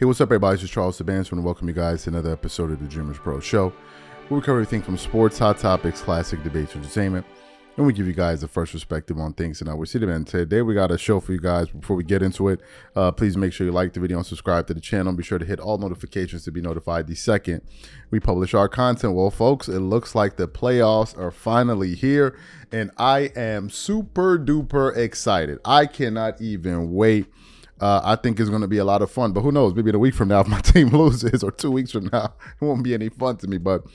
Hey, what's up, everybody? This is Charles Sabans. I want to welcome you guys to another episode of the Dreamers Pro Show, where we cover everything from sports, hot topics, classic debates, entertainment, and we give you guys the first perspective on things. And we're sitting in today. We got a show for you guys. Before we get into it, please make sure you like the video and subscribe to the channel. And be sure to hit all notifications to be notified the second we publish our content. Well, folks, it looks like the playoffs are finally here, and I am super duper excited. I cannot even wait. I think it's going to be a lot of fun, but who knows? Maybe in a week from now, if my team loses, or 2 weeks from now, it won't be any fun to me. But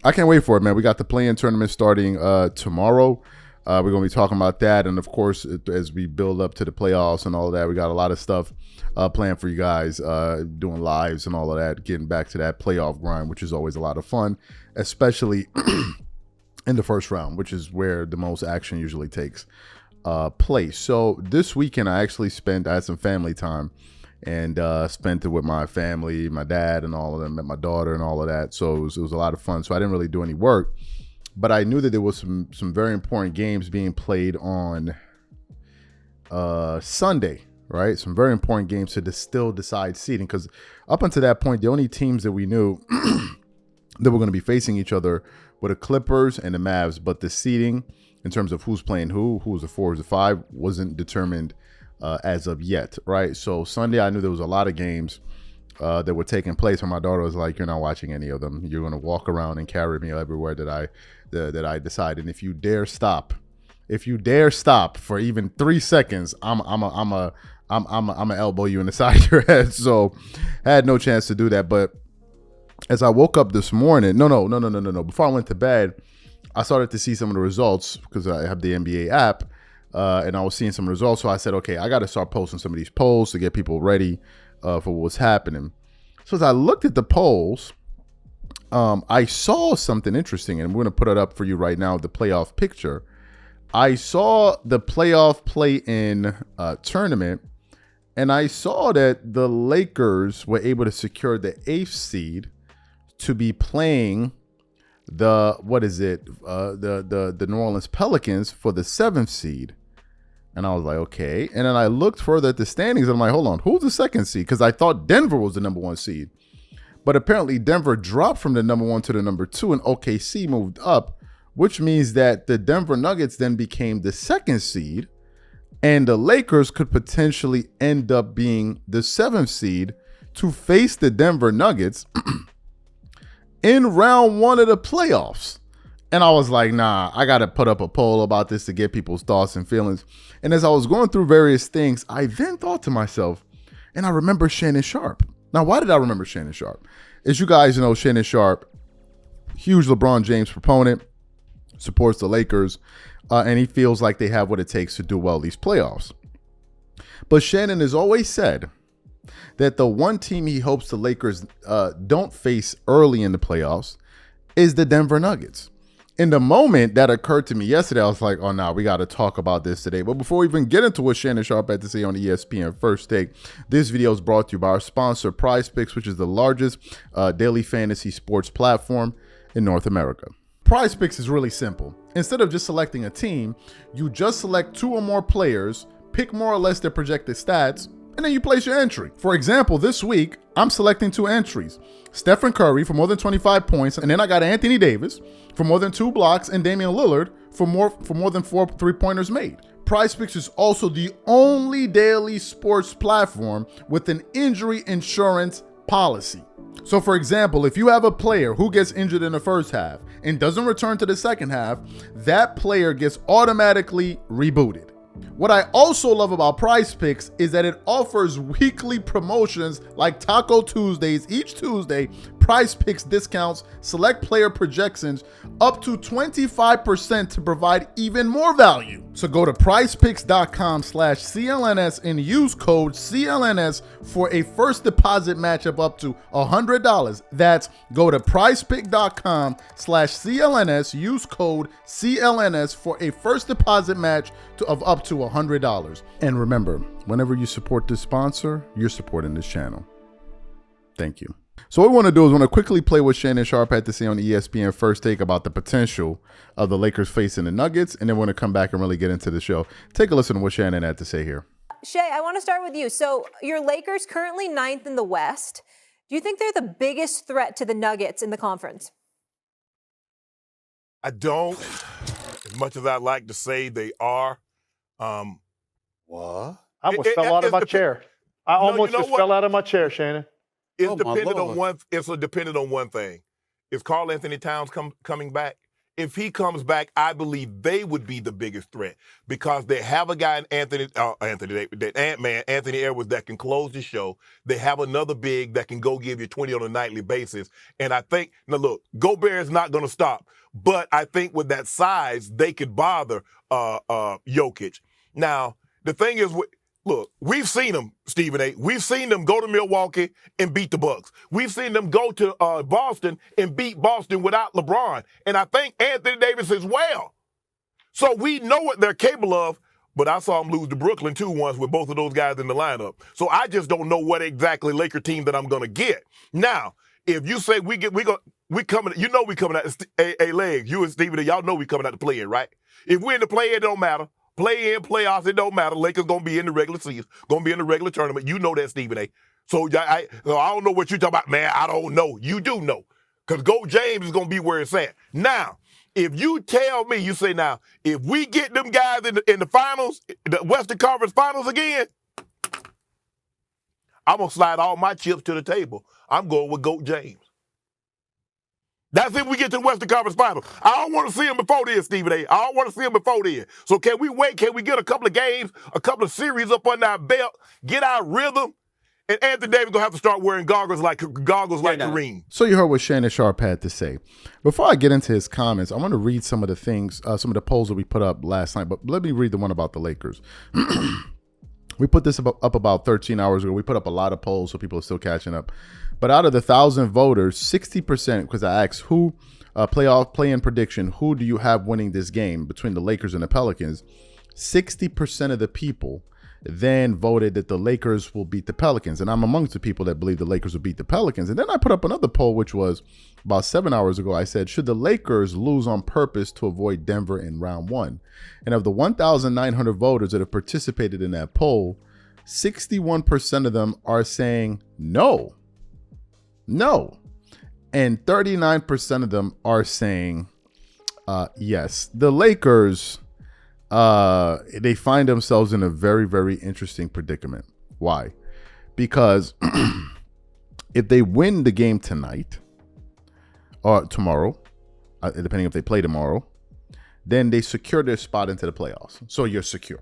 I can't wait for it, man. We got the play-in tournament starting tomorrow. We're going to be talking about that, and of course, as we build up to the playoffs and all of that, we got a lot of stuff planned for you guys, doing lives and all of that, getting back to that playoff grind, which is always a lot of fun, especially in the first round, which is where the most action usually takes place. So this weekend I actually had some family time and spent it with my family, my dad and all of them, met my daughter and all of that. So it was a lot of fun. So I didn't really do any work, but I knew that there was some very important games being played on Sunday, right? Some very important games to still decide seeding, because up until that point, the only teams that we knew that were going to be facing each other were the Clippers and the Mavs, but the seeding in terms of who's playing who was the 4, who's the 5, wasn't determined as of yet, right? So Sunday, I knew there was a lot of games that were taking place, and my daughter was like, "You're not watching any of them. You're going to walk around and carry me everywhere that I decide. And if you dare stop for even 3 seconds, I'm gonna elbow you in the side of your head." So I had no chance to do that. But as I woke up this morning, no. Before I went to bed, I started to see some of the results because I have the NBA app, and I was seeing some results. So I said, okay, I got to start posting some of these polls to get people ready for what's happening. So as I looked at the polls, I saw something interesting, and we're going to put it up for you right now, the playoff picture. I saw the playoff play-in tournament, and I saw that the Lakers were able to secure the 8th seed to be playing the New Orleans Pelicans for the 7th seed. And I was like, okay. And then I looked further at the standings, and I'm like, hold on, who's the 2nd seed? Because I thought Denver was the number 1 seed, but apparently Denver dropped from the number 1 to the number 2, and OKC moved up, which means that the Denver Nuggets then became the 2nd seed, and the Lakers could potentially end up being the 7th seed to face the Denver Nuggets in round 1 of the playoffs. And I was like, nah, I got to put up a poll about this to get people's thoughts and feelings. And as I was going through various things, I then thought to myself, and I remember Shannon Sharpe. Now, why did I remember Shannon Sharpe? As you guys know, Shannon Sharpe, huge LeBron James proponent, supports the Lakers, and he feels like they have what it takes to do well these playoffs. But Shannon has always said that the one team he hopes the Lakers don't face early in the playoffs is the Denver Nuggets. In the moment that occurred to me yesterday, I was like, oh, no, we got to talk about this today. But before we even get into what Shannon Sharpe had to say on ESPN First Take, this video is brought to you by our sponsor, PrizePicks, which is the largest daily fantasy sports platform in North America. PrizePicks is really simple. Instead of just selecting a team, you just select 2 or more players, pick more or less their projected stats, and then you place your entry. For example, this week, I'm selecting 2 entries. Stephen Curry for more than 25 points, and then I got Anthony Davis for more than 2 blocks, and Damian Lillard for more than 4 3-pointers made. PrizePicks is also the only daily sports platform with an injury insurance policy. So for example, if you have a player who gets injured in the first half and doesn't return to the second half, that player gets automatically rebooted. What I also love about PrizePicks is that it offers weekly promotions like Taco Tuesdays. Each Tuesday, PrizePicks discounts select player projections up to 25% to provide even more value. So go to prizepicks.com/CLNS and use code CLNS for a first deposit match of up to $100. That's go to prizepicks.com/CLNS, use code CLNS for a first deposit match of up to $100. And remember, whenever you support this sponsor, you're supporting this channel. Thank you. So what we want to do is want to quickly play what Shannon Sharpe had to say on ESPN First Take about the potential of the Lakers facing the Nuggets, and then we're going to come back and really get into the show. Take a listen to what Shannon had to say here. Shay, I want to start with you. So your Lakers currently 9th in the West. Do you think they're the biggest threat to the Nuggets in the conference? I don't. As much as I'd like to say they are. What? I almost fell out of my chair. I almost fell out of my chair, Shannon. It's dependent on one. It's dependent on one thing. Is Karl Anthony Towns coming back? If he comes back, I believe they would be the biggest threat because they have a guy in Anthony Edwards that can close the show. They have another big that can go give you 20 on a nightly basis. And I think, now look, Gobert is not going to stop, but I think with that size, they could bother Jokic. Now, the thing is, look, we've seen them, Stephen A. We've seen them go to Milwaukee and beat the Bucks. We've seen them go to Boston and beat Boston without LeBron. And I think Anthony Davis as well. So we know what they're capable of, but I saw them lose to Brooklyn too once with both of those guys in the lineup. So I just don't know what exactly Laker team that I'm going to get. Now, if you say we coming, you know we coming out a leg. You and Stephen A. Y'all know we coming out to play in, right? If we're in the play, it don't matter. Play in, playoffs, it don't matter. Lakers going to be in the regular season, going to be in the regular tournament. You know that, Stephen A. So I don't know what you're talking about, man. I don't know. You do know. Because Go James is going to be where it's at. Now, if you tell me, you say now, if we get them guys in the finals, the Western Conference Finals again, I'm going to slide all my chips to the table. I'm going with Go James. That's if we get to the Western Conference Finals. I don't want to see him before this, Stephen A. I don't want to see him before this. So can we wait? Can we get a couple of games, a couple of series up under our belt, get our rhythm? And Anthony Davis going to have to start wearing goggles like Kareem. So you heard what Shannon Sharpe had to say. Before I get into his comments, I want to read some of the things, some of the polls that we put up last night. But let me read the one about the Lakers. We put this up about 13 hours ago. We put up a lot of polls, so people are still catching up. But out of the 1,000 voters, 60%, because I asked who, play-in prediction, who do you have winning this game between the Lakers and the Pelicans? 60% of the people then voted that the Lakers will beat the Pelicans. And I'm amongst the people that believe the Lakers will beat the Pelicans. And then I put up another poll, which was about 7 hours ago. I said, should the Lakers lose on purpose to avoid Denver in round one? And of the 1,900 voters that have participated in that poll, 61% of them are saying no. No. And 39% of them are saying yes. The Lakers, they find themselves in a very, very interesting predicament. Why? Because if they win the game tonight or tomorrow, depending if they play tomorrow, then they secure their spot into the playoffs. So you're secure.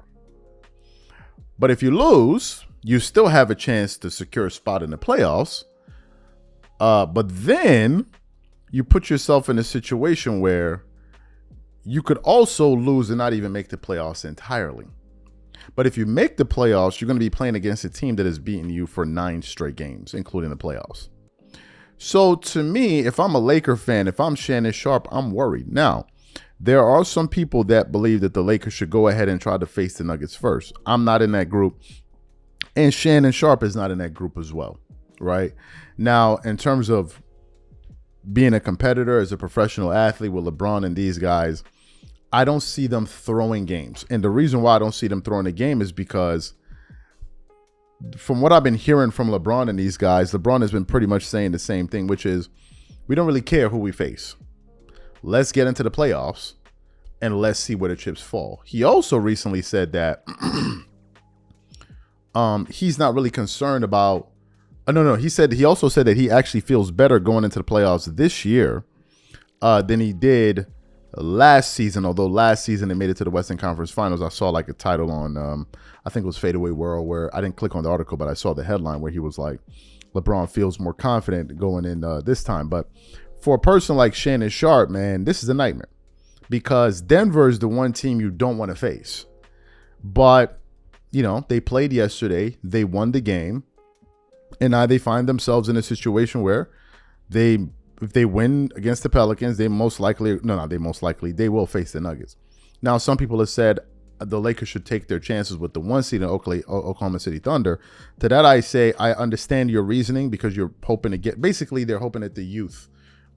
But if you lose, you still have a chance to secure a spot in the playoffs. But then you put yourself in a situation where you could also lose and not even make the playoffs entirely. But if you make the playoffs, you're going to be playing against a team that has beaten you for 9 straight games, including the playoffs. So to me, if I'm a Laker fan, if I'm Shannon Sharpe, I'm worried. Now, there are some people that believe that the Lakers should go ahead and try to face the Nuggets first. I'm not in that group. And Shannon Sharpe is not in that group as well, right? Now, in terms of being a competitor as a professional athlete with LeBron and these guys, I don't see them throwing games. And the reason why I don't see them throwing a game is because from what I've been hearing from LeBron and these guys, LeBron has been pretty much saying the same thing, which is we don't really care who we face. Let's get into the playoffs and let's see where the chips fall. He also recently said that he's not really concerned about he also said that he actually feels better going into the playoffs this year than he did last season. Although last season they made it to the Western Conference Finals. I saw like a title on, I think it was Fadeaway World, where I didn't click on the article, but I saw the headline where he was like, LeBron feels more confident going in this time. But for a person like Shannon Sharpe, man, this is a nightmare because Denver is the one team you don't want to face. But, they played yesterday. They won the game. And now they find themselves in a situation where if they win against the Pelicans, they will face the Nuggets. Now, some people have said the Lakers should take their chances with the 1 seed in Oklahoma City Thunder. To that, I say, I understand your reasoning because you're hoping to they're hoping that the youth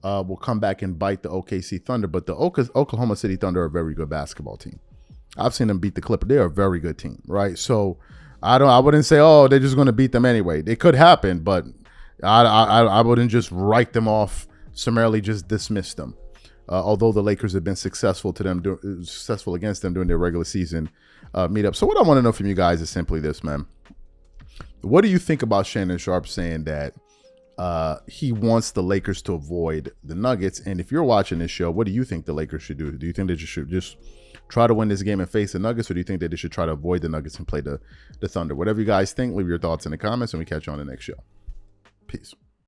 will come back and bite the OKC Thunder. But the Oklahoma City Thunder are a very good basketball team. I've seen them beat the Clippers. They're a very good team, right? So I wouldn't say, oh, they're just going to beat them anyway. It could happen, but I wouldn't just write them off, summarily just dismiss them. Although the Lakers have been successful against them during their regular season meetup. So what I want to know from you guys is simply this, man. What do you think about Shannon Sharpe saying that he wants the Lakers to avoid the Nuggets? And if you're watching this show, what do you think the Lakers should do? Do you think they should just try to win this game and face the Nuggets, or do you think that they should try to avoid the Nuggets and play the Thunder? Whatever you guys think, leave your thoughts in the comments, and we catch you on the next show. Peace.